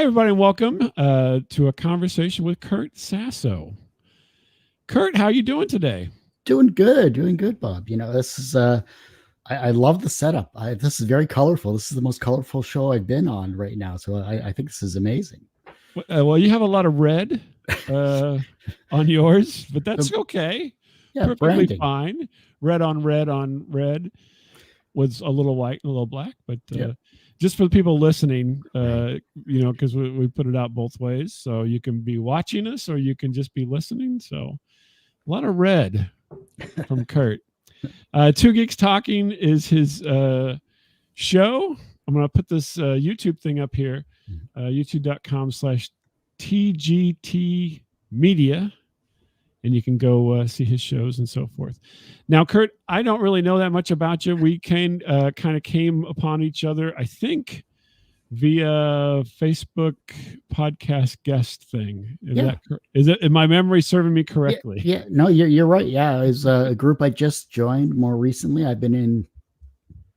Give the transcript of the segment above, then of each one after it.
Hey, everybody, and welcome to a conversation with Kurtis Sasso. Kurt, how you doing today? Doing good, Bob. This is I love the setup. This is very colorful. This is the most colorful show I've been on right now. So I think this is amazing. Well, you have a lot of red on yours, but that's okay. Yeah, Perfectly branding. fine. Red on red was a little white and a little black, but Yeah, just for the people listening, right. because we put it out both ways. So you can be watching us or you can just be listening. So a lot of red from Kurt. Two Geeks Talking is his show. I'm going to put this YouTube thing up here, youtube.com/TGT Media, and you can go see his shows and so forth. Now, Kurt, I don't really know that much about you. We kind of came upon each other, I think, via Facebook podcast guest thing. Is my memory serving me correctly? Yeah. No, you're right. Yeah, it's a group I just joined more recently. I've been in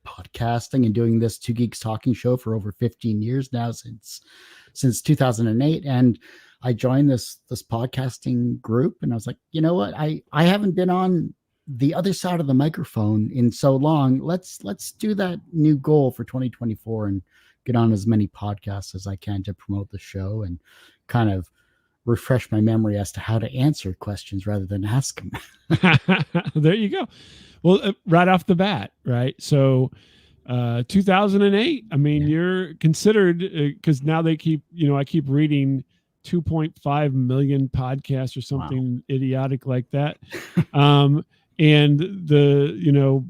podcasting and doing this Two Geeks Talking show for over 15 years now, since 2008, and I joined this podcasting group, and I was like, you know what, I haven't been on the other side of the microphone in so long. Let's do that new goal for 2024 and get on as many podcasts as I can to promote the show and kind of refresh my memory as to how to answer questions rather than ask them. There you go. Well, right off the bat, right? So 2008, I mean, you're considered, because now they keep, I keep reading 2.5 million podcasts or something idiotic like that. And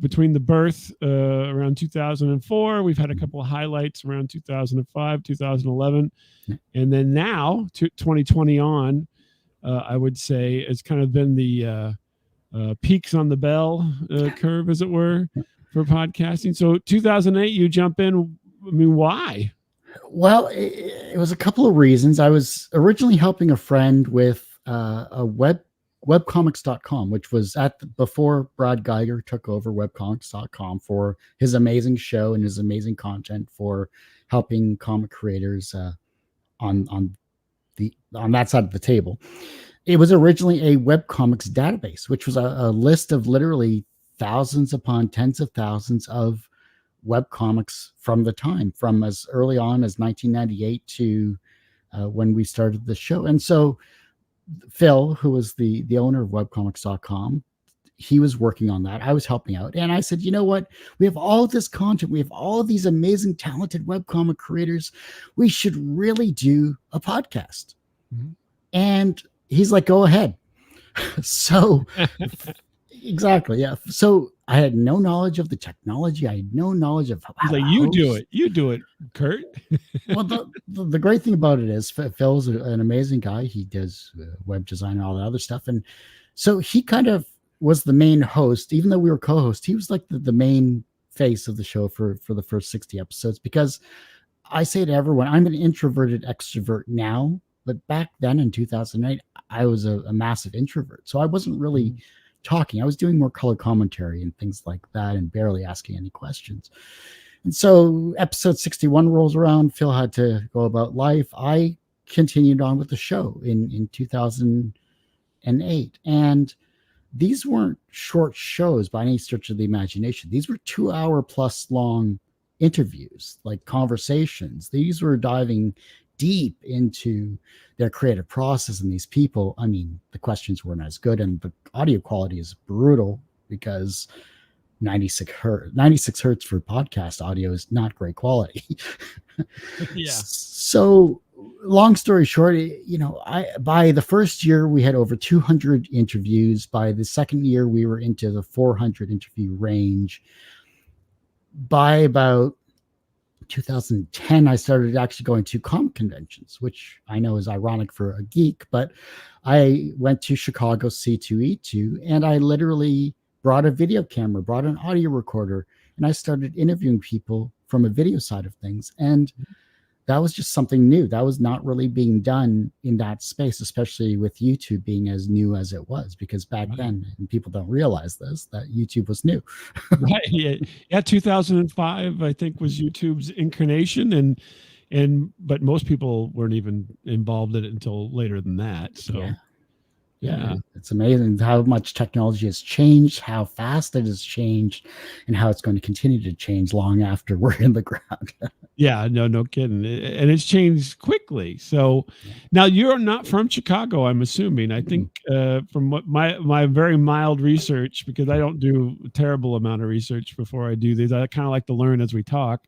between the birth around 2004, we've had a couple of highlights around 2005, 2011. And then now, 2020 on, I would say it's kind of been the peaks on the bell curve, as it were, for podcasting. So 2008, you jump in. I mean, why? Well, it was a couple of reasons. I was originally helping a friend with a webcomics.com, which was before Brad Geiger took over webcomics.com for his amazing show and his amazing content for helping comic creators on that side of the table. It was originally a webcomics database, which was a list of literally thousands upon tens of thousands of webcomics from the time, from as early on as 1998 to when we started the show. And so Phil, who was the owner of webcomics.com, he was working on that. I was helping out. And I said, you know what? We have all this content. We have all of these amazing, talented webcomic creators. We should really do a podcast. Mm-hmm. And he's like, go ahead. So exactly. Yeah. So I had no knowledge of the technology. I had no knowledge of how like, you do it, Kurt. Well, the great thing about it is Phil's an amazing guy. He does web design and all that other stuff. And so he kind of was the main host, even though we were co-hosts. He was like the main face of the show for the first 60 episodes, because I say to everyone, I'm an introverted extrovert now, but back then in 2008, I was a massive introvert. So I wasn't really talking. I was doing more color commentary and things like that and barely asking any questions. And so episode 61 rolls around. Phil had to go about life. I continued on with the show in 2008. And these weren't short shows by any stretch of the imagination. These were 2-hour plus long interviews, like conversations. These were diving deep into their creative process and these people. I mean, the questions weren't as good and the audio quality is brutal because 96 hertz for podcast audio is not great quality. Yeah. So long story short, by the first year we had over 200 interviews. By the second year, we were into the 400 interview range. By about 2010, I started actually going to comic conventions, which I know is ironic for a geek, but I went to Chicago C2E2 and I literally brought a video camera, brought an audio recorder, and I started interviewing people from a video side of things. And that was just something new. That was not really being done in that space, especially with YouTube being as new as it was, because back then, and people don't realize this, that YouTube was new. Right. Yeah. 2005, I think, was YouTube's incarnation. but most people weren't even involved in it until later than that. So Yeah. yeah. It's amazing how much technology has changed, how fast it has changed, and how it's going to continue to change long after we're in the ground. Yeah, no kidding. And it's changed quickly. So now you're not from Chicago, I'm assuming. I think from what my very mild research, because I don't do a terrible amount of research before I do these. I kind of like to learn as we talk.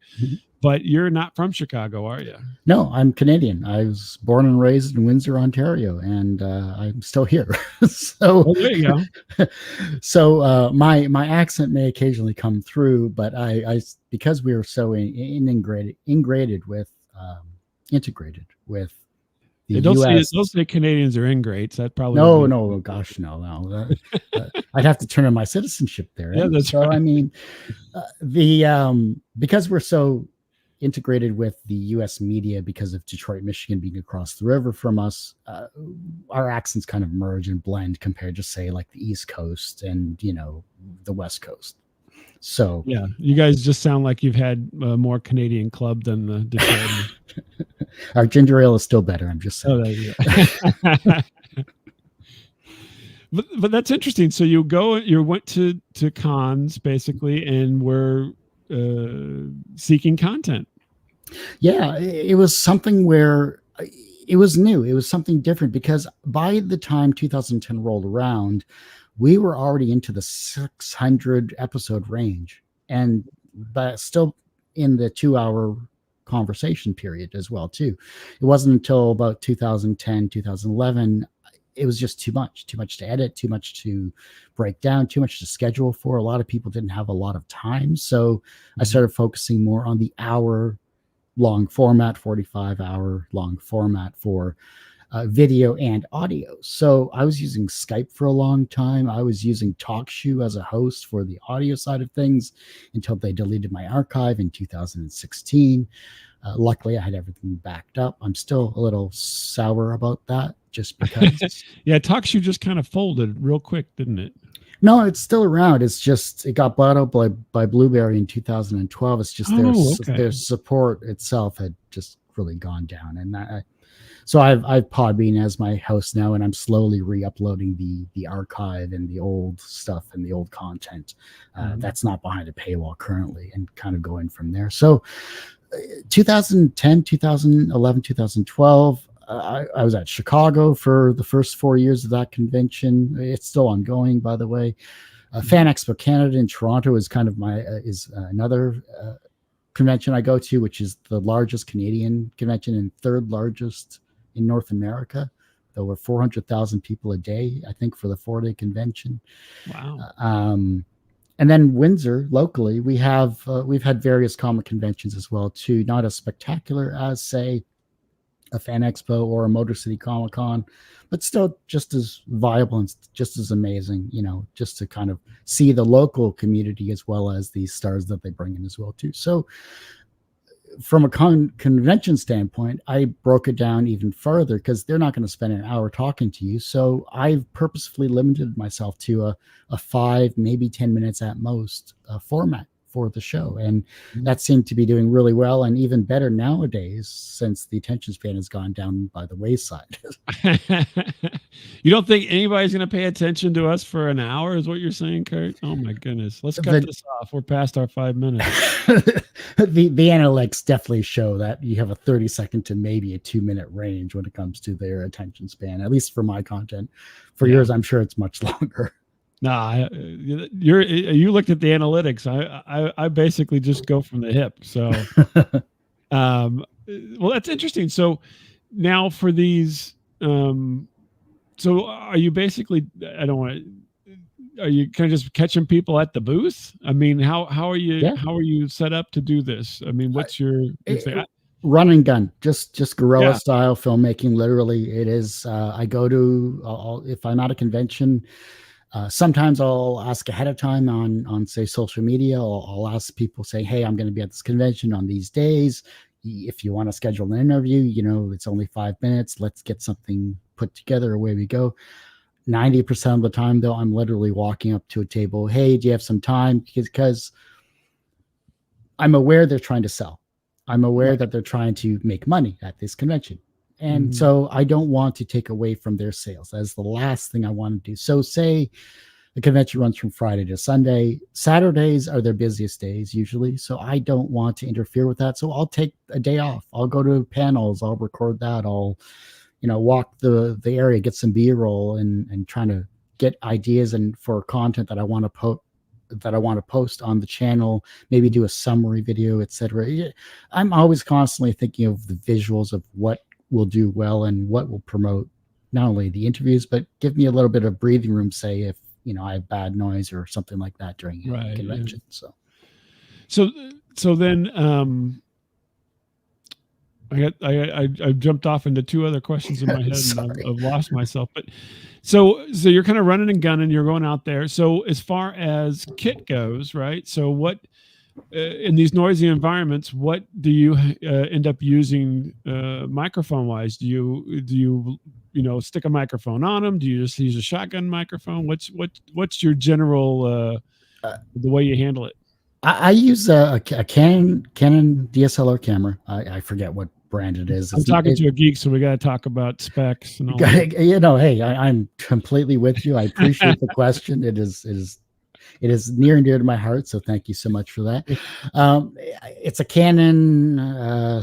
But you're not from Chicago, are you? No, I'm Canadian. I was born and raised in Windsor, Ontario, and I'm still here. So, there you go. So my accent may occasionally come through, but I because we were so integrated with integrated with the U.S. Don't say Canadians are ingrates. That probably No, gosh, no. I'd have to turn in my citizenship there. Yeah, that's so. Right. I mean, because we're so integrated with the U.S. media because of Detroit, Michigan being across the river from us, our accents kind of merge and blend compared to, say, like the East Coast and the West Coast. So yeah, you guys just sound like you've had more Canadian club than the Detroit. Our ginger ale is still better. I'm just saying. Oh, there you go. But that's interesting. So you went to cons basically, and were seeking content. Yeah, it was something where it was new. It was something different because by the time 2010 rolled around, we were already into the 600 episode range, but still in the 2-hour conversation period as well too. It wasn't until about 2010, 2011, it was just too much to edit, too much to break down, too much to schedule for. A lot of people didn't have a lot of time. So I started focusing more on the hour long format, 45-hour long format for video and audio. So I was using Skype for a long time. I was using TalkShoe as a host for the audio side of things until they deleted my archive in 2016. Luckily, I had everything backed up. I'm still a little sour about that just because. Yeah, TalkShoe just kind of folded real quick, didn't it? No, it's still around. It's just it got bought up by Blueberry in 2012. It's just their support itself had just really gone down, and so I've Podbean as my host now, and I'm slowly re-uploading the archive and the old stuff and the old content that's not behind a paywall currently, and kind of going from there. So 2010, 2011, 2012, I was at Chicago for the first 4 years of that convention. It's still ongoing, by the way. Fan Expo Canada in Toronto is kind of another convention I go to, which is the largest Canadian convention and third largest in North America. There were 400,000 people a day, I think, for the 4-day convention. Wow. And then Windsor, locally, we've had various comic conventions as well too. Not as spectacular as, say, a Fan Expo or a Motor City Comic Con, but still just as viable and just as amazing. Just to kind of see the local community as well as the stars that they bring in as well too. So, from a convention standpoint, I broke it down even further because they're not going to spend an hour talking to you. So I've purposefully limited myself to a 5, maybe 10 minutes at most format for the show. And that seemed to be doing really well, and even better nowadays since the attention span has gone down by the wayside. You don't think anybody's going to pay attention to us for an hour is what you're saying, Kurt? Oh my goodness. Let's cut this off. We're past our 5 minutes. The analytics definitely show that you have a 30-second to maybe a 2-minute range when it comes to their attention span, at least for my content. For yours, I'm sure it's much longer. Nah, you looked at the analytics. I basically just go from the hip. So, well, that's interesting. So now for these, so are you basically? Are you kind of just catching people at the booth? I mean, how are you set up to do this? I mean, what's your run and gun, just guerrilla style filmmaking? Literally, it is. I go to if I'm at a convention. Sometimes I'll ask ahead of time on say social media. I'll ask people, say, hey, I'm going to be at this convention on these days. If you want to schedule an interview, it's only 5 minutes. Let's get something put together. Away we go. 90% of the time, though, I'm literally walking up to a table. Hey, do you have some time? Because I'm aware they're trying to sell. I'm aware Right. that they're trying to make money at this convention. And Mhm. so I don't want to take away from their sales. That's the last thing I want to do. So say the convention runs from Friday to Sunday. Saturdays are their busiest days usually. So I don't want to interfere with that. So I'll take a day off. I'll go to panels. I'll record that. I'll, walk the area, get some B-roll and trying to get ideas and for content that I want to post on the channel, maybe do a summary video, etc. I'm always constantly thinking of the visuals of what will do well and what will promote not only the interviews, but give me a little bit of breathing room, say if I have bad noise or something like that during a Right. Yeah. convention. So So then I jumped off into two other questions in my head and sorry. I've lost myself. But so you're kind of running and gunning. You're going out there. So as far as kit goes, right? So what in these noisy environments, what do you end up using microphone wise? Do you stick a microphone on them? Do you just use a shotgun microphone? What's your general the way you handle it? I use a Canon DSLR camera. I forget what brand it is. I'm talking to a geek, so we got to talk about specs and all that. Hey, I'm completely with you. I appreciate the question. It is near and dear to my heart. So thank you so much for that. It's a Canon. I'd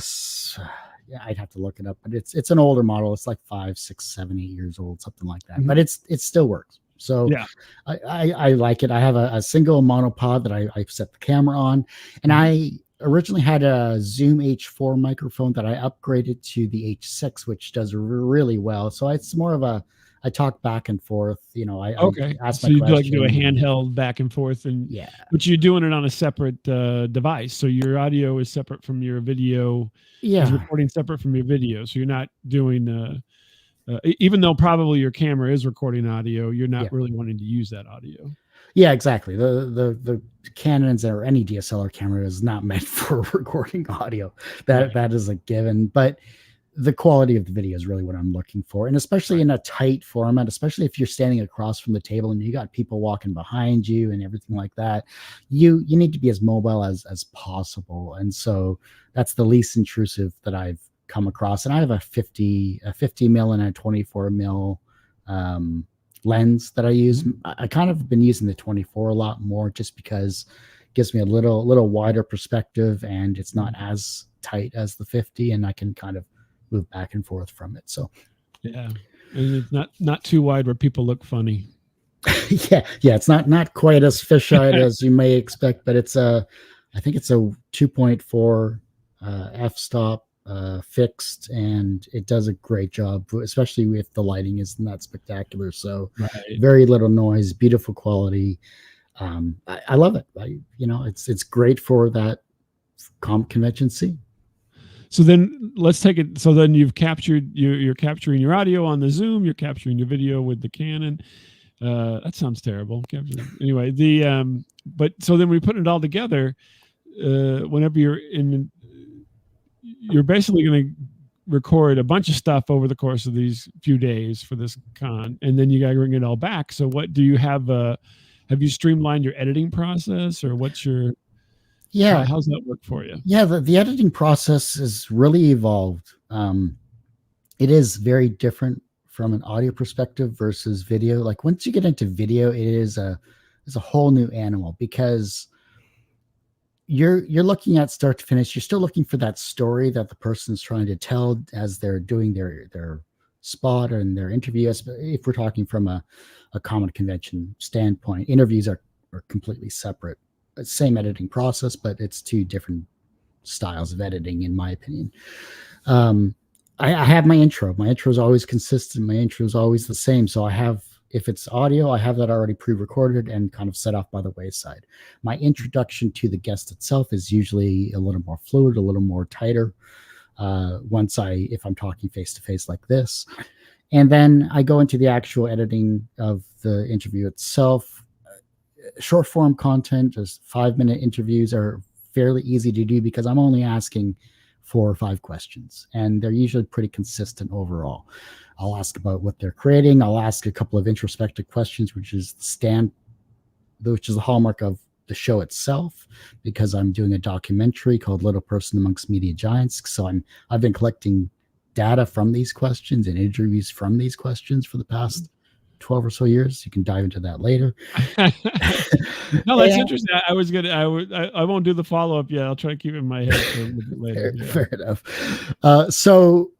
have to look it up, but it's an older model. It's like 5, 6, 7, 8 years old, something like that. Mhm. But it still works. So Yeah. I like it. I have a single monopod that I set the camera on, and Mhm. I originally had a Zoom H4 microphone that I upgraded to the H6, which does really well. So it's more of I talk back and forth. I Okay. ask So my you do like do a question. handheld back and forth, Yeah. but you're doing it on a separate device. So your audio is separate from your video. Is Yeah. recording separate from your video. So you're not doing even though probably your camera is recording audio, you're not Yeah. really wanting to use that audio. Yeah, exactly. The Canons or any DSLR camera is not meant for recording audio. Right. That is a given. But the quality of the video is really what I'm looking for. And especially Right. in a tight format, especially if you're standing across from the table and you got people walking behind you and everything like that, you need to be as mobile as possible. And so that's the least intrusive that I've come across. And I have a 50 mil and a 24 mil lens that I use. Mhm. I kind of been using the 24 a lot more just because it gives me a little wider perspective and it's not as tight as the 50 and I can kind of move back and forth from it. So Yeah. And it's not too wide where people look funny. yeah, it's not quite as fisheye as you may expect, but I think it's a 2.4 f-stop fixed, and it does a great job, especially if the lighting isn't that spectacular. So Right. very little noise, beautiful quality. I love it. It's great for that convention scene. So then let's take it. So then you've captured you're capturing your audio on the Zoom. You're capturing your video with the Canon. That sounds terrible. Anyway, but so then we put it all together. Whenever you're basically going to record a bunch of stuff over the course of these few days for this con, and then you got to bring it all back. So what do you have? Have you streamlined your editing process, or what's your Yeah, how's that work for you? yeah. The editing process has really evolved. It is very different from an audio perspective versus video. Like once you get into video, it's a whole new animal because you're looking at start to finish. You're still looking for that story that the person's trying to tell as they're doing their spot and their interview. If we're talking from a common convention standpoint, interviews are completely separate. Same editing process, but it's two different styles of editing, in my opinion. I have my intro. My intro is always consistent. My intro is always the same. So if it's audio, I have that already pre-recorded and kind of set off by the wayside. My introduction to the guest itself is usually a little more fluid, a little more tighter. If I'm talking face to face like this, and then I go into the actual editing of the interview itself. Short form content, just 5-minute interviews are fairly easy to do because I'm only asking 4 or 5 questions and they're usually pretty consistent overall. I'll ask about what they're creating. I'll ask a couple of introspective questions, which is the hallmark of the show itself, because I'm doing a documentary called Little Person Amongst Media Giants. So I've been collecting data from these questions and interviews from these questions for the past 12 or so years. You can dive into that later. No, that's interesting. I won't do the follow-up yet. I'll try to keep it in my head for a little bit later. Fair enough. So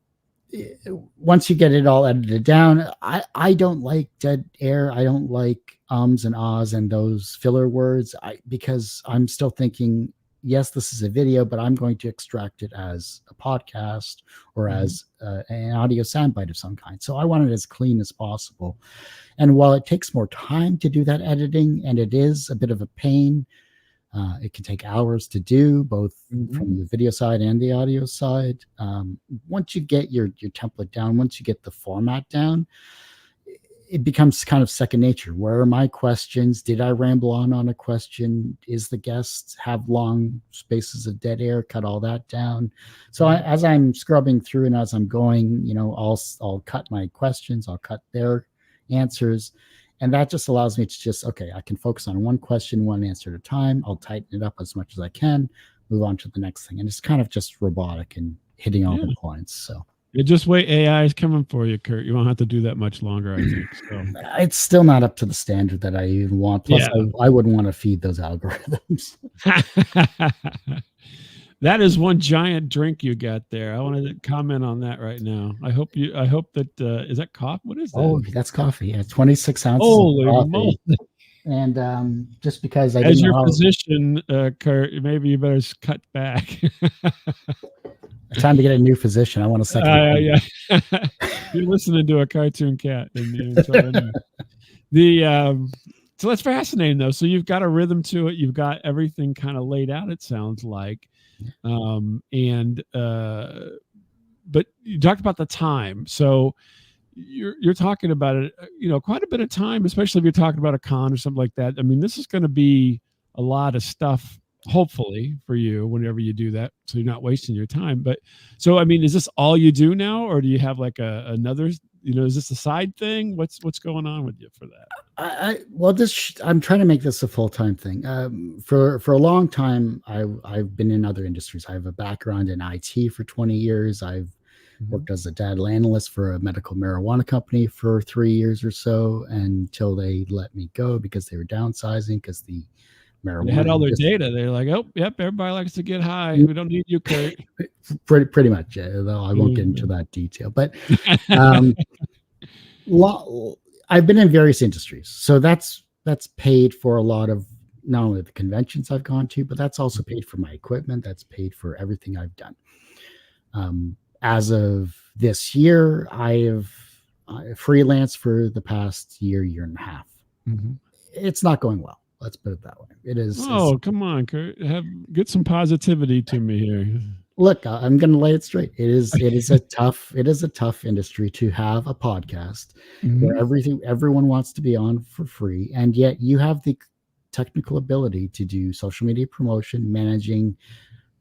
once you get it all edited down, I don't like dead air. I don't like ums and ahs and those filler words, because I'm still thinking, yes, this is a video, but I'm going to extract it as a podcast or as an audio soundbite of some kind. So I want it as clean as possible. And while it takes more time to do that editing, and it is a bit of a pain, it can take hours to do, both from the video side and the audio side. Once you get your template down, once you get the format down, it becomes kind of second nature. Where are my questions? Did I ramble on a question? Is the guest have long spaces of dead air? Cut all that down. So as I'm scrubbing through and as I'm going, I'll cut my questions, I'll cut their answers. And that just allows me to just, okay, I can focus on one question, one answer at a time. I'll tighten it up as much as I can, move on to the next thing. And it's kind of just robotic and hitting all the points. So just wait, AI is coming for you, Kurt. You won't have to do that much longer, I think. So it's still not up to the standard that I even want. Plus, I wouldn't want to feed those algorithms. That is one giant drink you got there. I wanted to comment on that right now. I hope that is that coffee? What is that? Oh, that's coffee. Yeah, 26 ounces Holy of coffee. moly. And just because as your physician, Kurt, maybe you better cut back. Time to get a new physician. I want a second. Yeah. You're listening to a cartoon cat. So that's fascinating, though. So you've got a rhythm to it. You've got everything kind of laid out, it sounds like. But you talked about the time. So you're talking about it, quite a bit of time, especially if you're talking about a con or something like that. I mean, this is going to be a lot of stuff, hopefully, for you whenever you do that, so you're not wasting your time. But so, I mean, is this all you do now, or do you have like another, is this a side thing? What's going on with you for that? I'm trying to make this a full-time thing. For a long time, I've been in other industries. I have a background in IT for 20 years. I've worked as a data analyst for a medical marijuana company for 3 years or so, until they let me go because they were downsizing, because the marijuana. They had all their data. They're like, oh, yep, everybody likes to get high. We don't need you, Kurt. Pretty much. Yeah, though I won't get into that detail. But I've been in various industries, so that's paid for a lot of not only the conventions I've gone to, but that's also paid for my equipment. That's paid for everything I've done. As of this year, I have freelanced for the past year and a half. It's not going well. Let's put it that way. It is. Oh, come on, Kurt. Get some positivity to me here. Look, I'm going to lay it straight. It is a tough industry to have a podcast where everyone wants to be on for free, and yet you have the technical ability to do social media promotion, managing,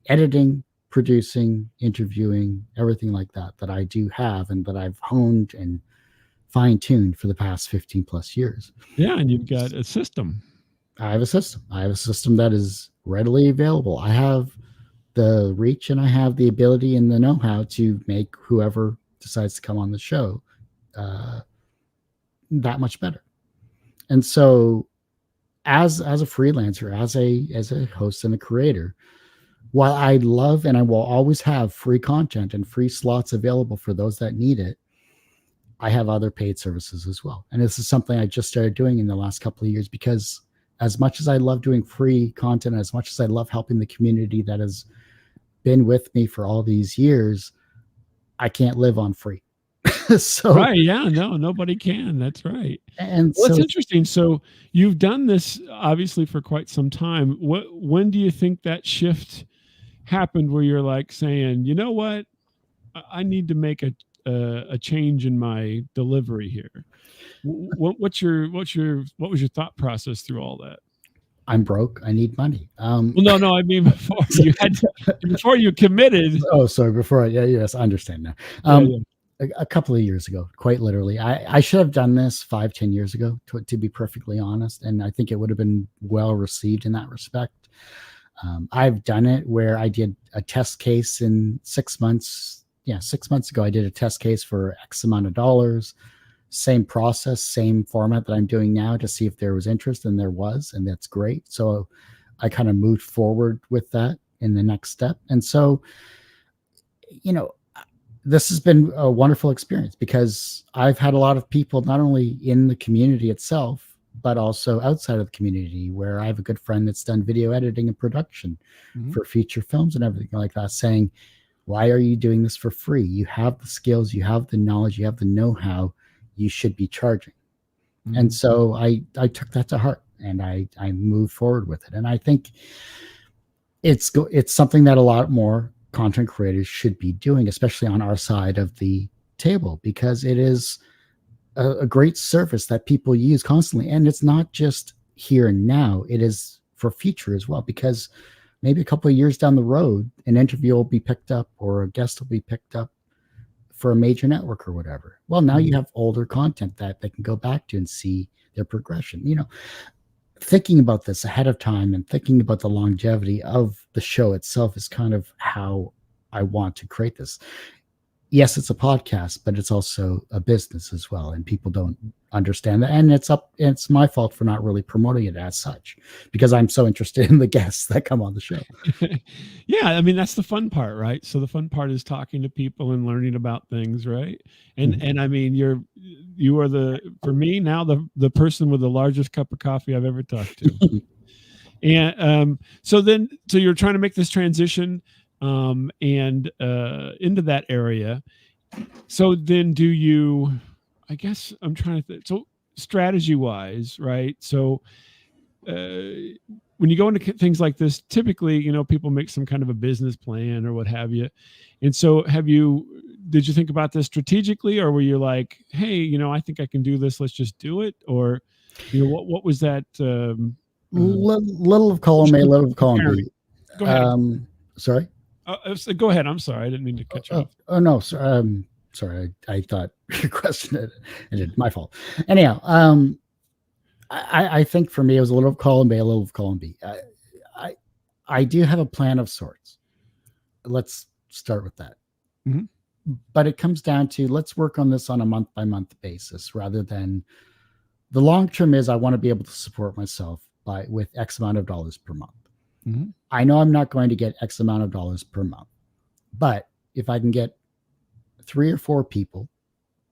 editing, producing, interviewing, everything like that I do have, and that I've honed and fine-tuned for the past 15 plus years. Yeah, and you've got a system. I have a system that is readily available. I have the reach, and I have the ability and the know-how to make whoever decides to come on the show that much better. And so as a freelancer, as a host and a creator, while I love and I will always have free content and free slots available for those that need it, I have other paid services as well. And this is something I just started doing in the last couple of years, because as much as I love doing free content, as much as I love helping the community that has been with me for all these years, I can't live on free. So right, yeah, no, nobody can. That's right. And well, so it's interesting. So you've done this obviously for quite some time. When do you think that shift happened, where you're like saying, you know what, I need to make a change in my delivery here? What was your thought process through all that? I'm broke. I need money. Well, no. I mean, before you committed. Oh, sorry. Yes, I understand now. a couple of years ago, quite literally. I should have done this 5-10 years ago, to be perfectly honest, and I think it would have been well received in that respect. I've done it where I did a test case in 6 months. Yeah, 6 months ago, I did a test case for X amount of dollars. Same process, same format that I'm doing now to see if there was interest, and there was, and that's great. So I kind of moved forward with that in the next step. And so, you know, this has been a wonderful experience because I've had a lot of people, not only in the community itself, but also outside of the community, where I have a good friend that's done video editing and production for feature films and everything like that, saying, why are you doing this for free? You have the skills, you have the knowledge, you have the know-how, you should be charging. And so I took that to heart, and I moved forward with it. And I think it's something that a lot more content creators should be doing, especially on our side of the table, because it is a great service that people use constantly. And it's not just here and now, it is for future as well, because maybe a couple of years down the road, an interview will be picked up or a guest will be picked up for a major network or whatever. Well, now you have older content that they can go back to and see their progression. Thinking about this ahead of time and thinking about the longevity of the show itself is kind of how I want to create this. Yes, it's a podcast, but it's also a business as well, and people don't understand that. And it's my fault for not really promoting it as such, because I'm so interested in the guests that come on the show. Yeah, I mean, that's the fun part, right? So the fun part is talking to people and learning about things, right? And I mean, you are for me now, the person with the largest cup of coffee I've ever talked to. And so you're trying to make this transition and into that area. So then I guess I'm trying to think. So strategy wise, right? So when you go into things like this, typically, people make some kind of a business plan or what have you. And so did you think about this strategically, or were you like, hey, I think I can do this, let's just do it? Or, what was that? Little of column A, little of column B. Go ahead. Sorry? Go ahead. I'm sorry. I didn't mean to cut you off. Oh, no. Sorry. I thought your question ended. My fault. Anyhow, I think for me, it was a little of column A, a little of column B. I do have a plan of sorts. Let's start with that. But it comes down to, let's work on this on a month-by-month basis, rather than the long term is I want to be able to support myself with X amount of dollars per month. I know I'm not going to get X amount of dollars per month, but if I can get 3 or 4 people,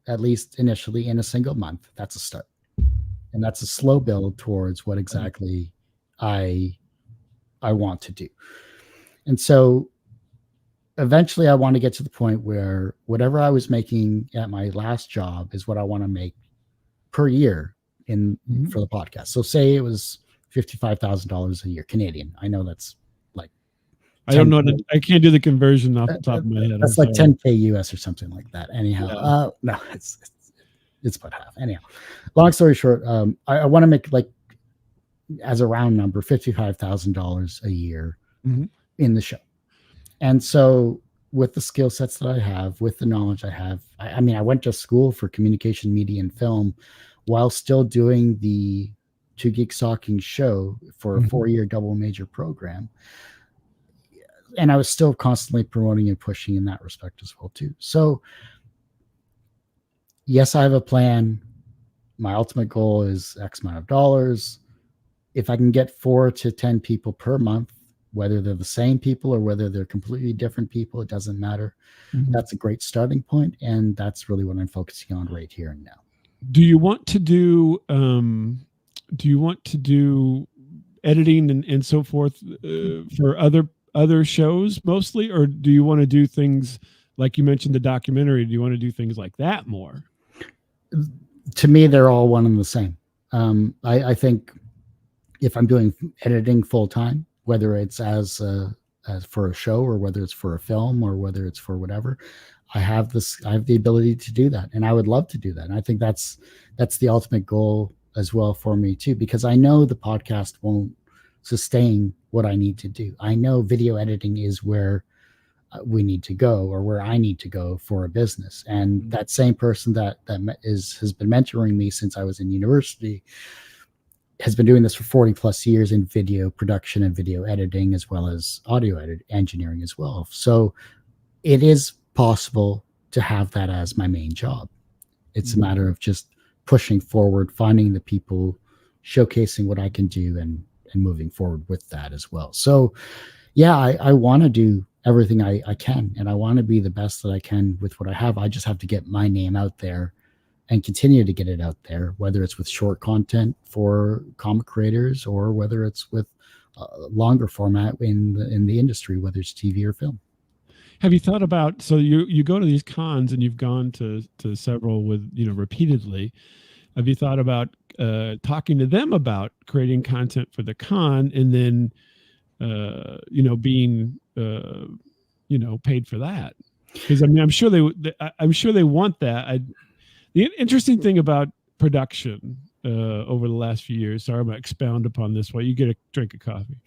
at least initially in a single month, that's a start. And that's a slow build towards what exactly I want to do. And so eventually I want to get to the point where whatever I was making at my last job is what I want to make per year for the podcast. So say it was $55,000 a year Canadian. I know that's like, I don't know. I can't do the conversion off the top of my head. That's like 10K US or something like that. Anyhow, no, it's about half. Anyhow, long story short, I want to make, like, as a round number, $55,000 a year in the show. And so with the skill sets that I have, with the knowledge I have, I mean, I went to school for communication, media, and film while still doing the Two Geeks Talking show for a 4-year double major program. And I was still constantly promoting and pushing in that respect as well too. So yes, I have a plan. My ultimate goal is X amount of dollars. If I can get 4 to 10 people per month, whether they're the same people or whether they're completely different people, it doesn't matter. That's a great starting point, and that's really what I'm focusing on right here and now. Do you want to do editing and so forth for other shows mostly, or do you want to do things like you mentioned the documentary? Do you want to do things like that more? To me, they're all one and the same. I think if I'm doing editing full time, whether it's as for a show or whether it's for a film or whether it's for whatever, I have the ability to do that, and I would love to do that. And I think that's the ultimate goal as well for me too, because I know the podcast won't sustain what I need to do. I know video editing is where we need to go, or where I need to go for a business. And that same person has been mentoring me since I was in university has been doing this for 40 plus years in video production and video editing, as well as audio engineering as well. So it is possible to have that as my main job. It's a matter of just pushing forward, finding the people, showcasing what I can do, and moving forward with that as well. So yeah, I want to do everything I can, and I want to be the best that I can with what I have. I just have to get my name out there and continue to get it out there, whether it's with short content for comic creators or whether it's with longer format in the industry, whether it's TV or film. Have you thought about, so you go to these cons, and you've gone to several with, repeatedly. Have you thought about talking to them about creating content for the con, and then being paid for that? Because I'm sure they want that. The interesting thing about production over the last few years, sorry, I'm going to expound upon this while you get a drink of coffee,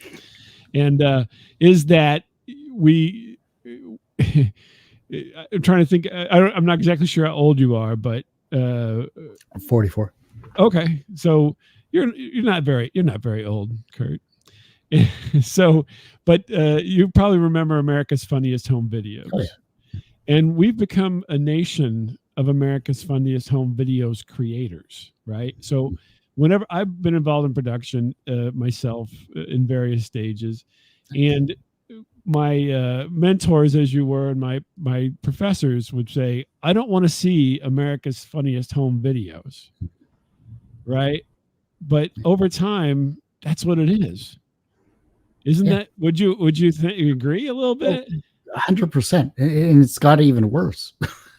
and is that I'm trying to think. I'm not exactly sure how old you are, but 44. Okay, so you're not very old, Kurt. So, but you probably remember America's Funniest Home Videos. Oh, yeah. And we've become a nation of America's Funniest Home Videos creators, right? So whenever I've been involved in production myself in various stages, and my mentors, as you were, and my professors would say, I don't want to see America's Funniest Home Videos, right? But over time, that's what it is. Isn't that? Would you agree a little bit? 100%, and it's got even worse.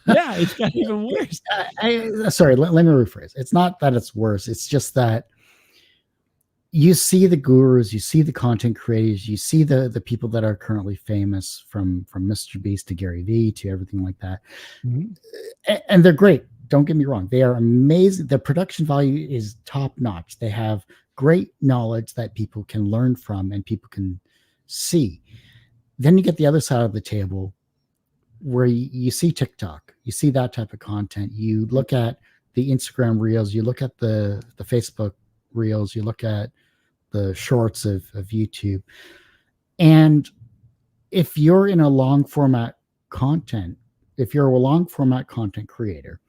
Yeah, it's got even worse. Sorry, let me rephrase. It's not that it's worse. It's just that you see the gurus, you see the content creators, you see the people that are currently famous, from Mr. Beast to Gary Vee to everything like that. Mm-hmm. And they're great. Don't get me wrong. They are amazing. The production value is top notch. They have great knowledge that people can learn from and people can see. Then you get the other side of the table where you see TikTok, you see that type of content. You look at the Instagram reels, you look at the Facebook reels, you look at the shorts of YouTube. And if you're in a long format content, if you're a long format content creator,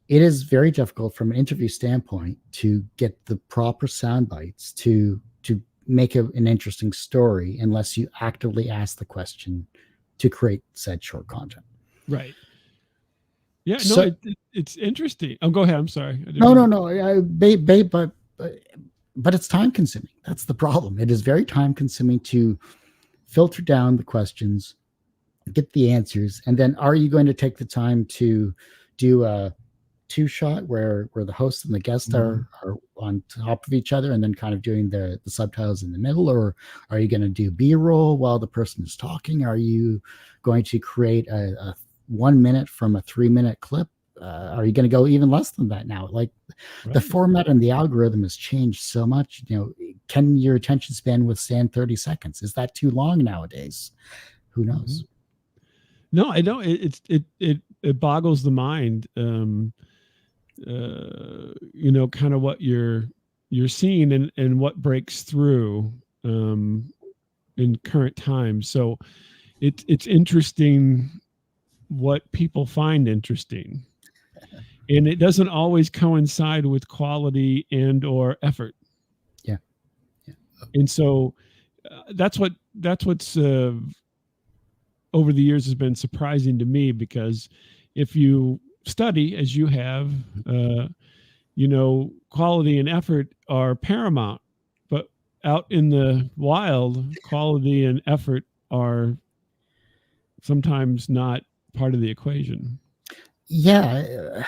it is very difficult from an interview standpoint to get the proper sound bites to make an interesting story unless you actively ask the question to create said short content. Right. Yeah. No, it's interesting. Oh, go ahead. I'm sorry. No. But it's time consuming. That's the problem. It is very time consuming to filter down the questions, get the answers, and then are you going to take the time to do a two-shot where the host and the guest are on top of each other and then kind of doing the subtitles in the middle? Or are you going to do B-roll while the person is talking? Are you going to create a 1 minute from a 3 minute clip? Are you going to go even less than that now? Like, right. The format and the algorithm has changed so much. Can your attention span withstand 30 seconds? Is that too long nowadays? Who knows? No, I don't. It boggles the mind. Kind of what you're seeing and what breaks through in current times. So it's interesting what people find interesting, and it doesn't always coincide with quality and or effort. Yeah. And so that's what's over the years has been surprising to me, because if you study as you have, quality and effort are paramount, but out in the wild, quality and effort are sometimes not part of the equation. Yeah.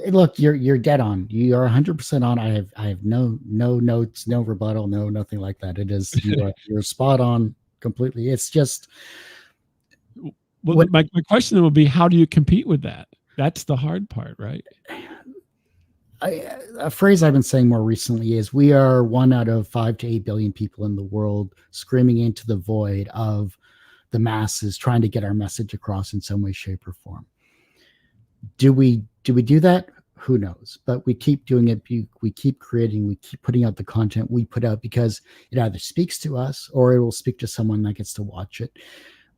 Look, you're dead on. You are 100% on. I have no notes, no rebuttal, nothing like that. It is, you're spot on completely. It's just, well, my question would be, how do you compete with that? That's the hard part, right? A phrase I've been saying more recently is we are 1 out of 5 to 8 billion people in the world screaming into the void of the masses trying to get our message across in some way, shape, or form. Do we do that? Who knows? But we keep doing it. We keep creating. We keep putting out the content we put out because it either speaks to us or it will speak to someone that gets to watch it.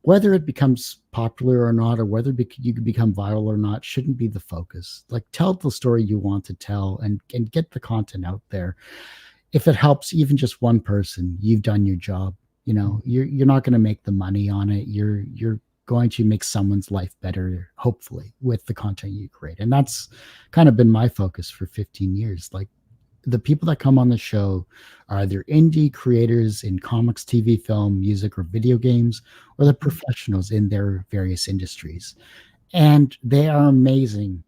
Whether it becomes popular or not, or whether you can become viral or not, shouldn't be the focus. Like, tell the story you want to tell and get the content out there. If it helps even just one person, you've done your job. You're not going to make the money on it. You're going to make someone's life better, hopefully, with the content you create. And that's kind of been my focus for 15 years. Like, the people that come on the show are either indie creators in comics, TV, film, music, or video games, or the professionals in their various industries. And they are amazing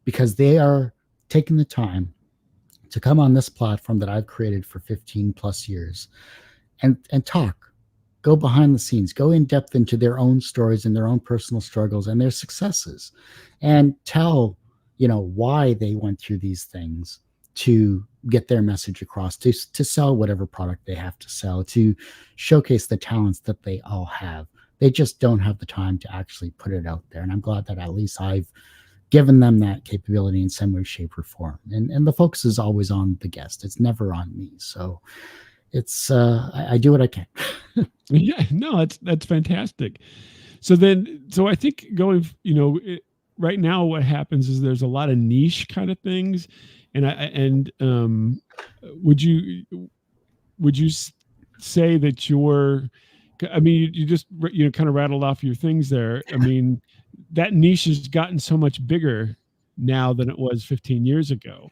because they are taking the time to come on this platform that I've created for 15 plus years and talk, go behind the scenes, go in depth into their own stories and their own personal struggles and their successes, and tell, why they went through these things to get their message across, to sell whatever product they have to sell, to showcase the talents that they all have. They just don't have the time to actually put it out there. And I'm glad that at least I've given them that capability in some way, shape, or form. And the focus is always on the guest. It's never on me. So it's I do what I can. Yeah, no, that's fantastic. So I think going, right now what happens is there's a lot of niche kind of things, and would you say that I mean, you just kind of rattled off your things there. I mean, that niche has gotten so much bigger now than it was 15 years ago.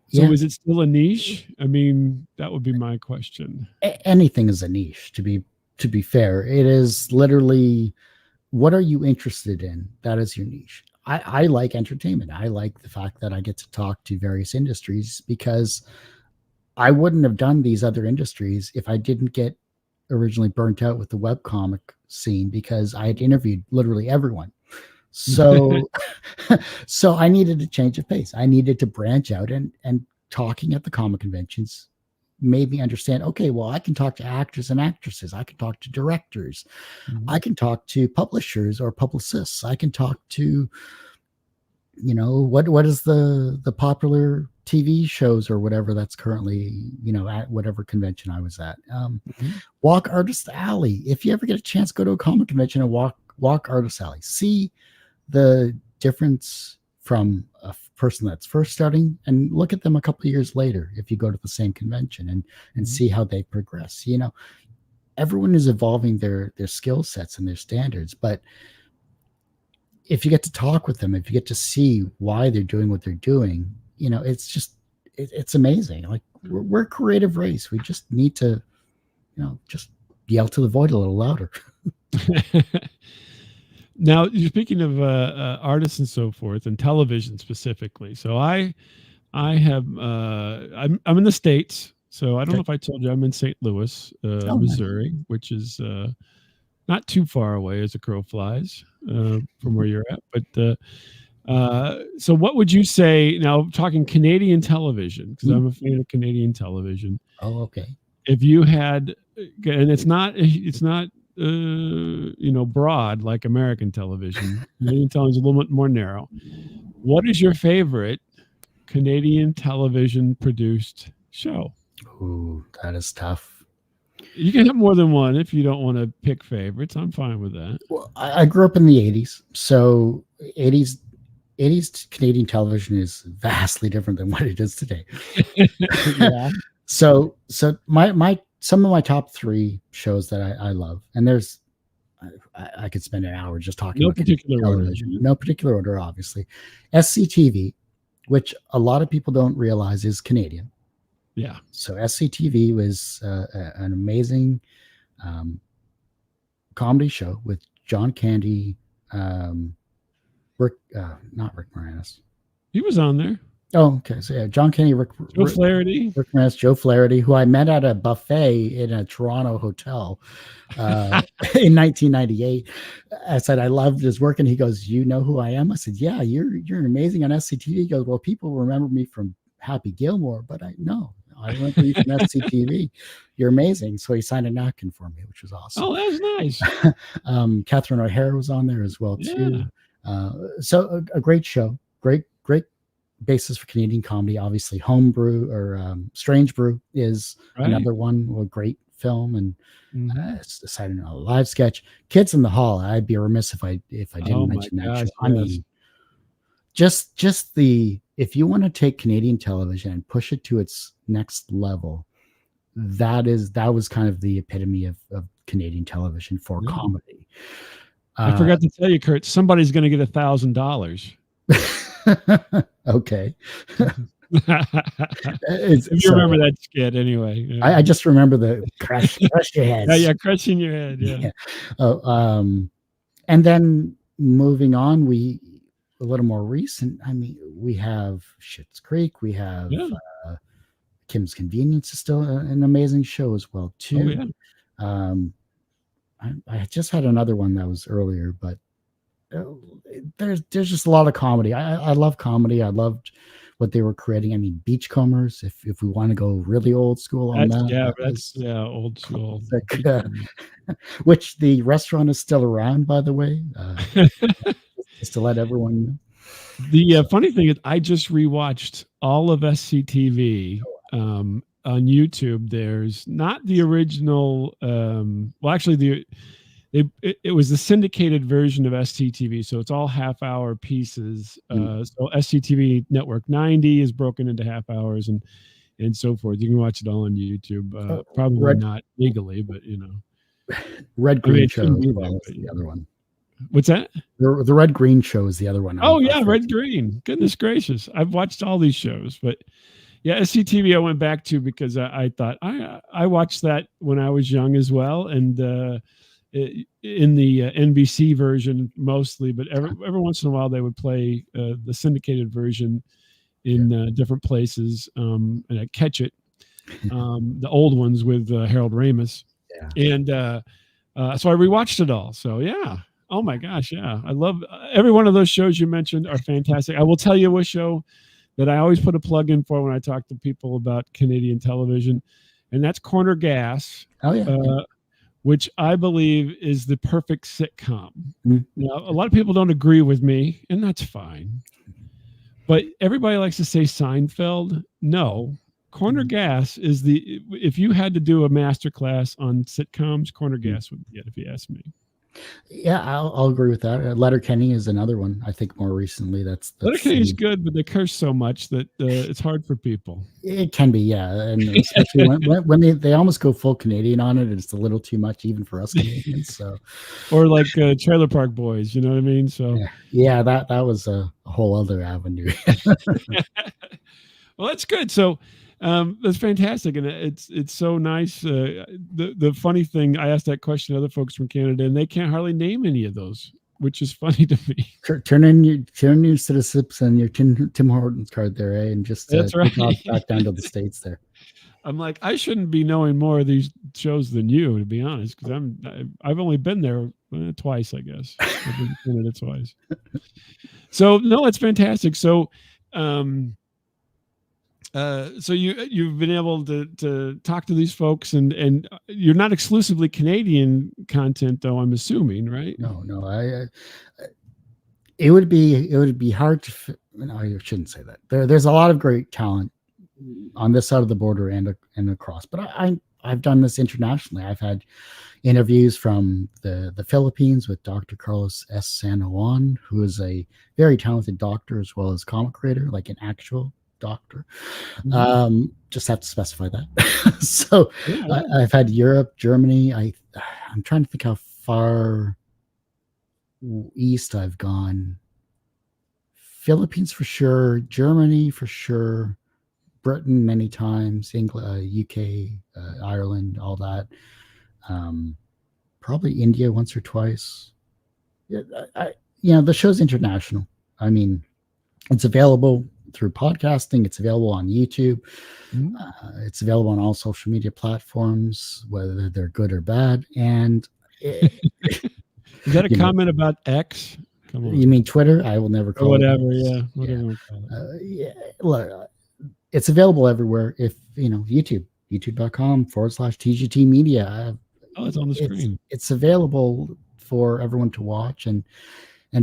So Yeah. is it still a niche? I mean, that would be my question. Anything is a niche, to be fair. It is literally, what are you interested in? That is your niche. I like entertainment. I like the fact that I get to talk to various industries because I wouldn't have done these other industries if I didn't get originally burnt out with the webcomic scene, because I had interviewed literally everyone. So so I needed to change of pace. I needed to branch out, and talking at the comic conventions made me understand, okay, well, I can talk to actors and actresses. I can talk to directors. Mhm. I can talk to publishers or publicists. I can talk to, what is the popular TV shows or whatever that's currently, at whatever convention I was at. Walk Artist Alley. If you ever get a chance, go to a comic convention and walk Artist Alley. See the difference from a person that's first starting, and look at them a couple of years later if you go to the same convention and see how they progress. Everyone is evolving their skill sets and their standards, but if you get to talk with them, if you get to see why they're doing what they're doing, it's just it's amazing. Like, we're a creative race. We just need to just yell to the void a little louder. Now, you're speaking of artists and so forth, and television specifically. So I have I'm in the States, so I don't know if I told you I'm in St. Louis, Missouri, which is not too far away as a crow flies from where you're at. But so what would you say now, talking Canadian television, because I'm a fan of Canadian television? Oh, okay. If you had, and it's not broad like American television. Canadian television is a little bit more narrow. What is your favorite Canadian television produced show? Ooh, that is tough. You can have more than one if you don't want to pick favorites. I'm fine with that. Well, I grew up in the 80s, so 80s Canadian television is vastly different than what it is today. Yeah. So my some of my top 3 shows that I love, and I could spend an hour just talking about particular television. order. No particular order, obviously. SCTV, which a lot of people don't realize is Canadian. Yeah. So SCTV was an amazing comedy show with John Candy, not Rick Moranis. He was on there. Oh, okay. So yeah, John Kenny, Joe Flaherty. Rick Moranis, Joe Flaherty, who I met at a buffet in a Toronto hotel in 1998. I said I loved his work, and he goes, "You know who I am?" I said, "Yeah, you're amazing on SCTV." He goes, "Well, people remember me from Happy Gilmore, but I remember you from SCTV. You're amazing." So he signed a napkin for me, which was awesome. Oh, that's nice. Catherine O'Hara was on there as well Yeah. too. So a great show, great basis for Canadian comedy. Obviously, Homebrew or Strange Brew is Right. another one, a great film, and Mm-hmm. decided on a live sketch. Kids in the Hall. I'd be remiss if I didn't Oh my mention that gosh, show. I yes. mean, just the if you want to take Canadian television and push it to its next level, that was kind of the epitome of Canadian television for Yeah. comedy. I forgot to tell you, Kurt, somebody's going to get $1,000. Okay. If you remember that skit anyway. Yeah. I just remember the crush your heads. Yeah, crushing your head. Yeah. Oh, and then moving on, a little more recent. I mean, we have Schitt's Creek. We have Kim's Convenience is still an amazing show as well too. Oh, yeah. I just had another one that was earlier, but there's just a lot of comedy. I love comedy. I loved what they were creating. I mean, Beachcombers. If we want to go really old school on that, that's old school. Which the restaurant is still around, by the way. Just to let everyone know. The funny thing is, I just rewatched all of SCTV on YouTube. There's not the original. Well, actually, it was the syndicated version of SCTV, so it's all half-hour pieces. So SCTV Network 90 is broken into half hours and so forth. You can watch it all on YouTube. Probably not legally, but Red Green Show as well as the other one. What's that? The Red Green Show is the other one. Oh, yeah, Red Green. Goodness gracious. I've watched all these shows, but yeah, SCTV I went back to because I thought I watched that when I was young as well, and in the NBC version mostly, but every once in a while they would play the syndicated version in different places, and I'd catch it, the old ones with Harold Ramis, and so I rewatched it all. So yeah. Oh my gosh, yeah. I love every one of those shows you mentioned are fantastic. I will tell you a show that I always put a plug in for when I talk to people about Canadian television, and that's Corner Gas. Oh yeah. Which I believe is the perfect sitcom. Now, a lot of people don't agree with me, and that's fine. But everybody likes to say Seinfeld. No, Corner Gas is if you had to do a master class on sitcoms, Corner Gas would be it, if you ask me. Yeah, I'll agree with that. Letterkenny is another one. I think more recently that's Letterkenny is good, but they curse so much that it's hard for people. It can be, yeah, and especially when they almost go full Canadian on it, it's a little too much even for us Canadians. So, or like Trailer Park Boys, you know what I mean? So yeah, that was a whole other avenue. Well, that's good. So. That's fantastic, and it's so nice. The funny thing, I asked that question to other folks from Canada, and they can't hardly name any of those, which is funny to me. Turn in your citizens and your Tim Hortons card there, and just that's right. Back down to the States there. I'm like, I shouldn't be knowing more of these shows than you, to be honest, because I've only been there twice, I guess. I've been to Canada twice. So no, it's fantastic. So. So you've been able to talk to these folks, and you're not exclusively Canadian content, though, I'm assuming, right? No. It would be hard to. No, I shouldn't say that. There's a lot of great talent on this side of the border and across. But I've done this internationally. I've had interviews from the Philippines with Dr. Carlos S. San Juan, who is a very talented doctor as well as comic creator, like an actual doctor. Just have to specify that. So yeah. I've had Europe, Germany. I'm trying to think how far east I've gone. Philippines for sure, Germany for sure, Britain many times, England, UK, Ireland, all that. Probably India once or twice. Yeah, the show's international. I mean, it's available through podcasting. It's available on YouTube. Mhm. It's available on all social media platforms, whether they're good or bad. And it, Is that a you know, comment about X? Come you on. mean Twitter? I will never Or call it whatever, X. yeah. Whatever Yeah. you want to call it. Yeah. Look, it's available everywhere. If YouTube, youtube.com/TGT media. Oh, it's on the screen. It's available for everyone to watch and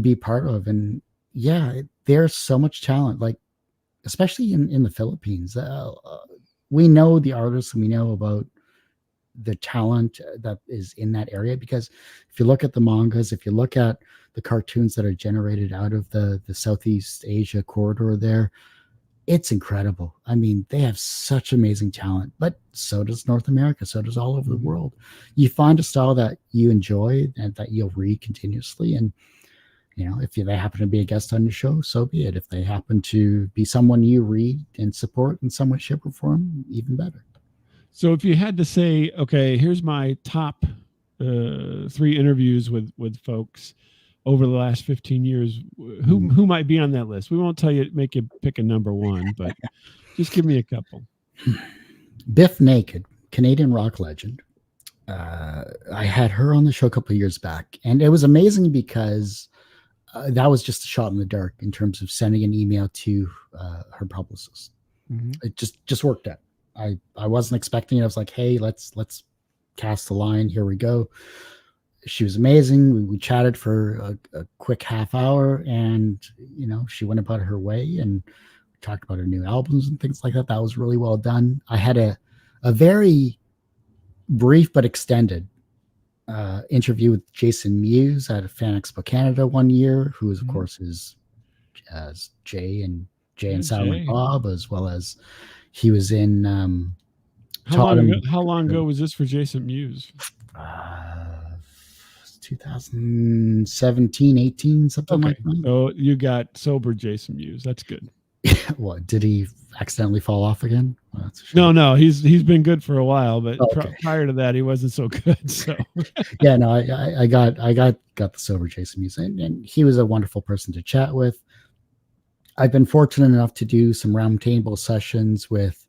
be part of. And yeah, there's so much talent, like especially in the Philippines. We know the artists, and we know about the talent that is in that area, because if you look at the mangas, if you look at the cartoons that are generated out of the Southeast Asia corridor there, it's incredible. I mean, they have such amazing talent, but so does North America. So does all over the world. You find a style that you enjoy and that you'll read continuously. And, if they happen to be a guest on your show, so be it. If they happen to be someone you read and support in some way, shape, or form, even better. So if you had to say, okay, here's my top 3 interviews with folks over the last 15 years, who might be on that list? We won't make you pick a number one, but just give me a couple. Biff Naked, Canadian rock legend. I had her on the show a couple of years back, and it was amazing because that was just a shot in the dark in terms of sending an email to her publicist. Mm-hmm. It just worked out. I wasn't expecting it. I was like, hey, let's cast the line. Here we go. She was amazing. We chatted for a quick half hour, and she went about her way and talked about her new albums and things like that. That was really well done. I had a very brief but extended interview with Jason Mewes at Fan Expo Canada one year, who is, of course, is Jay and Silent Bob, as well as he was in. How long ago was this for Jason Mewes? 2017, 18, something like that. So you got sober Jason Mewes. That's good. What, did he accidentally fall off again? Well, that's a No, shame. he's been good for a while, but prior to that, he wasn't so good. So yeah, no, I got the sober Jason Mewes, and he was a wonderful person to chat with. I've been fortunate enough to do some roundtable sessions with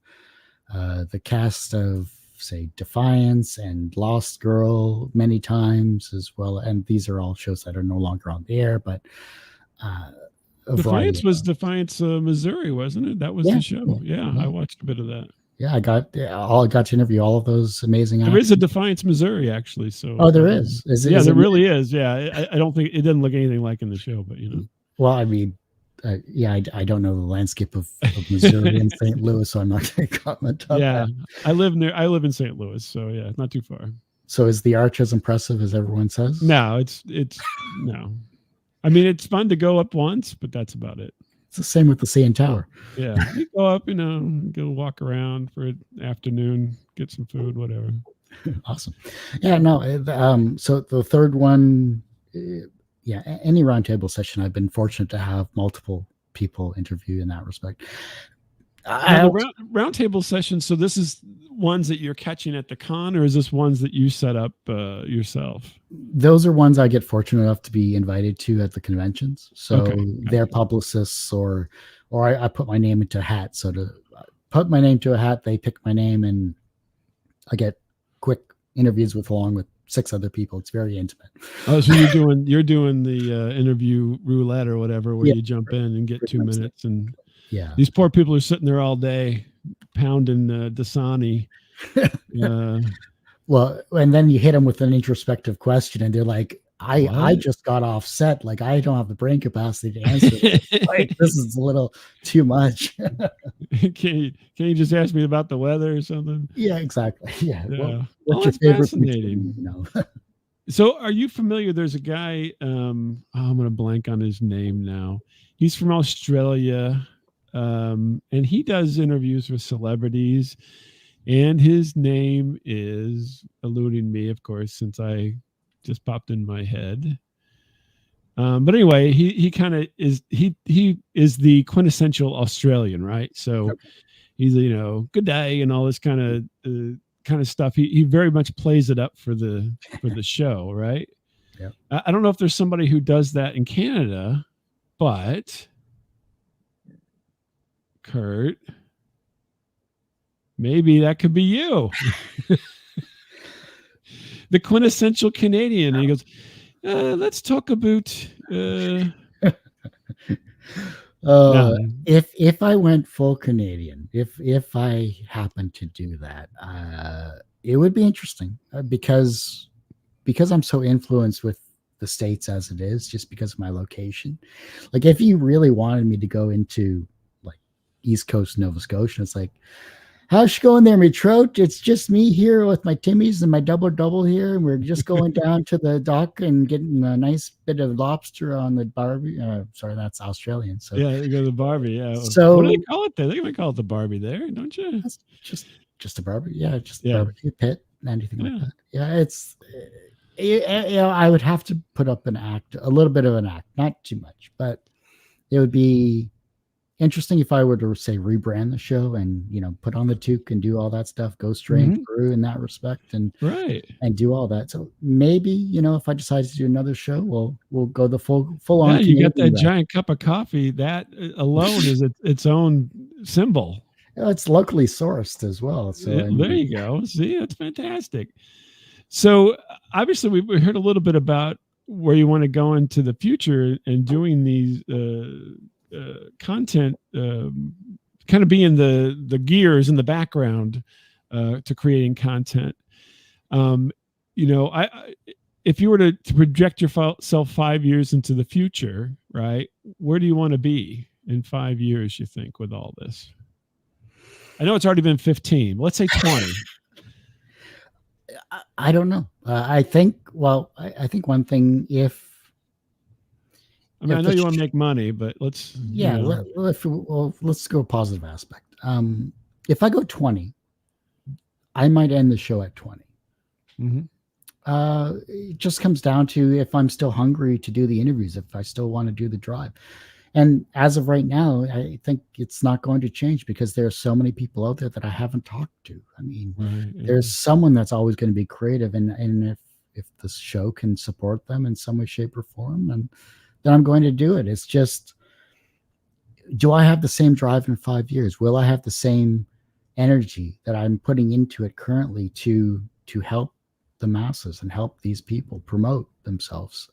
the cast of, say, Defiance and Lost Girl many times as well, and these are all shows that are no longer on the air, but Defiance was Defiance, Missouri, wasn't it? That was the show. Yeah, I watched a bit of that. Yeah, I got to interview all of those amazing actors. There is a Defiance, Missouri, actually. So there is. There really is. Yeah, I don't think it didn't look anything like in the show, but Well, I mean, I don't know the landscape of Missouri and St. Louis, so I'm not going to comment on that. I live in St. Louis, so yeah, not too far. So is the arch as impressive as everyone says? No, it's no. I mean, it's fun to go up once, but that's about it. It's the same with the CN Tower. Yeah, you go up, go walk around for an afternoon, get some food, whatever. Awesome. Yeah, no. So the third one. Any roundtable session, I've been fortunate to have multiple people interview in that respect. Roundtable sessions. So this is ones that you're catching at the con, or is this ones that you set up yourself? Those are ones I get fortunate enough to be invited to at the conventions. So they're publicists, or I put my name into a hat. So to put my name to a hat, they pick my name, and I get quick interviews along with 6 other people. It's very intimate. Oh, so you're doing the interview roulette or whatever, where you jump in and get 2 minutes, and these poor people are sitting there all day pounding Dasani. Well, and then you hit them with an introspective question, and they're like, I just got off set. Like, I don't have the brain capacity to answer. Like, this is a little too much. Can you just ask me about the weather or something? Yeah, exactly. Yeah. What's your favorite? Fascinating. So are you familiar? There's a guy, I'm going to blank on his name now. He's from Australia, and he does interviews with celebrities, and his name is eluding me, of course, since I just popped in my head. But anyway, he kind of is, he is the quintessential Australian, right? So he's, good day and all this kind of stuff. He very much plays it up for the show, right? Yeah. I don't know if there's somebody who does that in Canada, but Kurt, maybe that could be you, the quintessential Canadian. And he goes, let's talk about. Uh, No. if I went full Canadian, if I happened to do that, it would be interesting because I'm so influenced with the States as it is, just because of my location. Like, if you really wanted me to go into like East Coast Nova Scotia, it's like, how's she going there, me trout? It's just me here with my Timmies and my double here, and we're just going down to the dock and getting a nice bit of lobster on the Barbie. Sorry, that's Australian. So Yeah, they go to the Barbie. Yeah. What do they so call it there? They might call it the Barbie there, don't you? that's just a barbecue. Yeah, just Yeah. barbecue pit, anything like Yeah. that. Yeah, it's I would have to put up a little bit of an act, not too much, but it would be interesting if I were to say rebrand the show and put on the toque and do all that stuff, go straight through in that respect, and Right. do all that. So maybe if I decide to do another show, we'll go the full Yeah, on. you got that route. giant cup of coffee. That alone is its own symbol. It's locally sourced as well. So Yeah, there you go. See, that's fantastic. So obviously, we heard a little bit about where you want to go into the future and doing these content, kind of being the gears in the background to creating content. If you were to project yourself 5 years into the future, right? Where do you want to be in 5 years, you think, with all this? I know it's already been 15. Let's say 20. I don't know. I think one thing, I know you want to make money, but let's let's go positive aspect. If I go 20, I might end the show at 20. Mm-hmm. It just comes down to if I'm still hungry to do the interviews, if I still want to do the drive. And as of right now, I think it's not going to change because there are so many people out there that I haven't talked to. I mean, there's someone that's always going to be creative, and if the show can support them in some way, shape, or form, then I'm going to do it. It's just, do I have the same drive in 5 years? Will I have the same energy that I'm putting into it currently to help the masses and help these people promote themselves?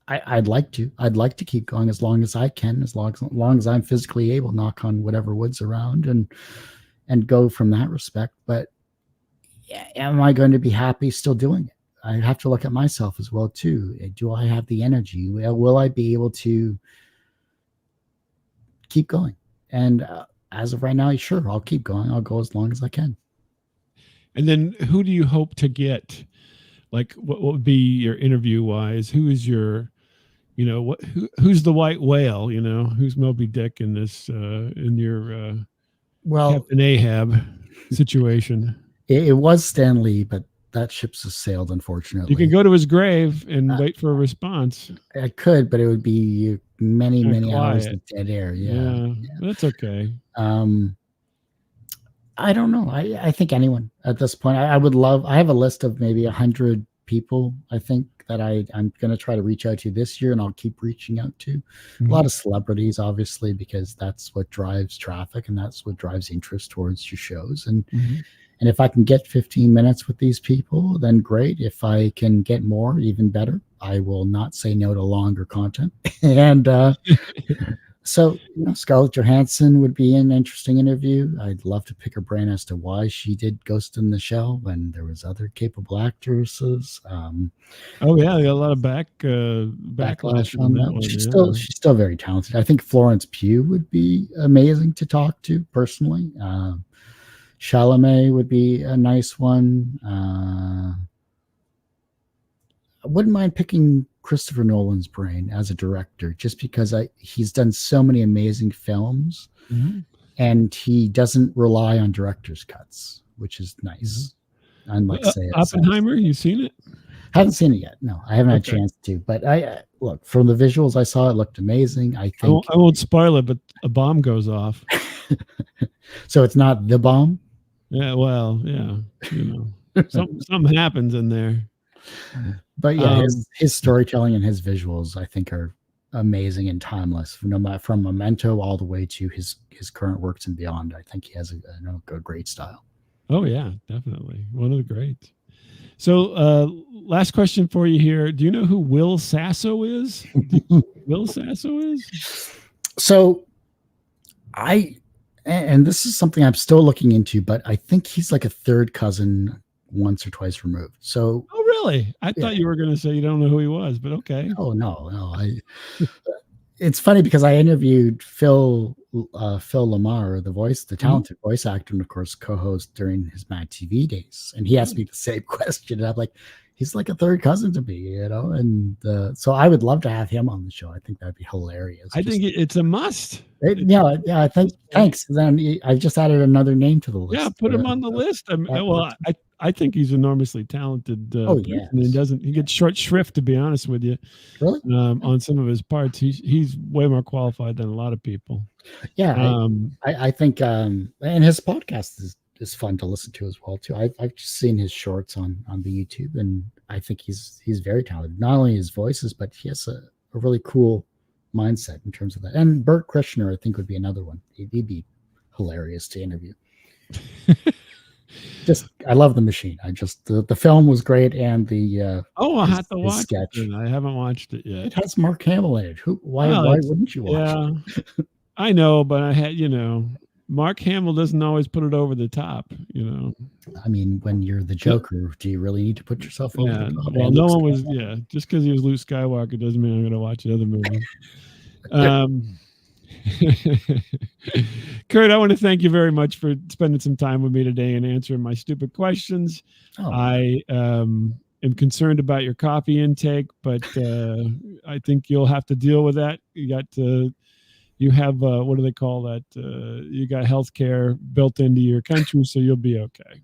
I'd like to keep going as long as I can, as long as I'm physically able, knock on whatever wood's around, and go from that respect. But am I going to be happy still doing it? I have to look at myself as well too. Do I have the energy? Will I be able to keep going? And as of right now, sure, I'll keep going. I'll go as long as I can. And then who do you hope to get? Like, what would be your interview wise? Who is your, who's the white whale? Who's Moby Dick in this, in your Captain Ahab situation? It was Stan Lee, but that ship has sailed, unfortunately. You can go to his grave and wait for a response. I could, but it would be many hours of dead air. Yeah. That's okay. I don't know. I think anyone at this point. I would love. I have a list of maybe 100 people. I think that I'm going to try to reach out to this year, and I'll keep reaching out to a lot of celebrities, obviously, because that's what drives traffic and that's what drives interest towards your shows. And if I can get 15 minutes with these people, then great. If I can get more, even better. I will not say no to longer content. And so, Scarlett Johansson would be an interesting interview. I'd love to pick her brain as to why she did Ghost in the Shell when there was other capable actresses. They got a lot of backlash on that one. She's still very talented. I think Florence Pugh would be amazing to talk to personally. Chalamet would be a nice one. I wouldn't mind picking Christopher Nolan's brain as a director, just because he's done so many amazing films, and he doesn't rely on director's cuts, which is nice. Unlike say Oppenheimer, you seen it? Haven't seen it yet. No, I haven't had a chance to. But I look, from the visuals I saw, it looked amazing. I think I won't spoil it, but a bomb goes off. So it's not the bomb. Yeah, well, yeah, something happens in there. But yeah, his storytelling and his visuals, I think, are amazing and timeless. From Memento all the way to his current works and beyond. I think he has a great style. Oh yeah, definitely one of the greats. So, last question for you here. Do you know who Will Sasso is? Will Sasso is? So, and this is something I'm still looking into, but I think he's like a third cousin once or twice removed. So, oh really? I thought you were going to say you don't know who he was, but okay. Oh no. It's funny because I interviewed Phil Lamar, the talented voice actor, and of course co-host during his Mad TV days, and he asked me the same question, and I'm like, he's like a third cousin to me, and so I would love to have him on the show. I think that'd be hilarious. I think it's a must. I think thanks. Then I've just added another name to the list. Yeah, put him on the list. I think he's enormously talented. He gets short shrift, to be honest with you. Really? On some of his parts, he's way more qualified than a lot of people. Yeah, I think, and his podcast is fun to listen to as well too. I've just seen his shorts on the YouTube, and I think he's very talented. Not only his voices, but he has a really cool mindset in terms of that. And Bert Kreischer, I think, would be another one. He'd be hilarious to interview. I love The Machine. The film was great, and the I'll have to watch sketch. I haven't watched it yet. It has Mark Hamill in it. Why wouldn't you watch it? I know, but I had Mark Hamill doesn't always put it over the top. I mean, when you're the Joker, do you really need to put yourself over the top? Well, no one was. Yeah, just because he was Luke Skywalker doesn't mean I'm going to watch the other movie. Kurt, I want to thank you very much for spending some time with me today and answering my stupid questions. I am concerned about your coffee intake, but I think you'll have to deal with that. You have what do they call that? You got healthcare built into your country, so you'll be okay.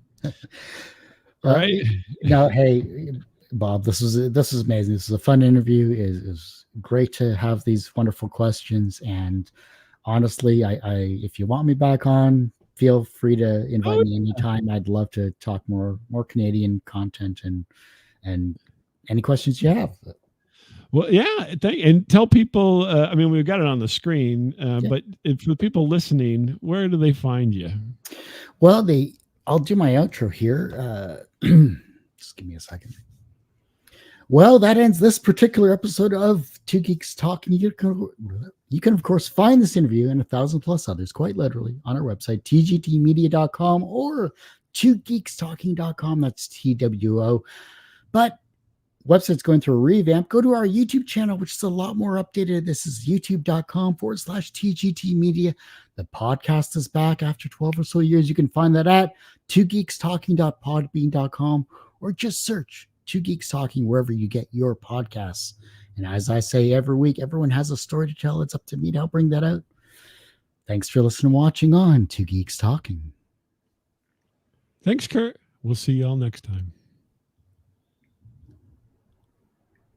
Right? Now, hey, Bob, this is amazing. This is a fun interview. Is great to have these wonderful questions, and honestly, I if you want me back on, feel free to invite me anytime. I'd love to talk more Canadian content and any questions you have. Well, yeah, and tell people. I mean, we've got it on the screen, but for people listening, where do they find you? Well, I'll do my outro here. Just give me a second. Well, that ends this particular episode of Two Geeks Talking. You can, of course, find this interview and 1,000+ others, quite literally, on our website, tgtmedia.com or twogeekstalking.com. That's TWO. But website's going through a revamp. Go to our YouTube channel, which is a lot more updated. This is youtube.com/TGT Media. The podcast is back after 12 or so years. You can find that at twogeekstalking.podbean.com or just search Two Geeks Talking wherever you get your podcasts. And as I say every week, everyone has a story to tell. It's up to me to help bring that out. Thanks for listening and watching on Two Geeks Talking. Thanks, Kurt. We'll see you all next time.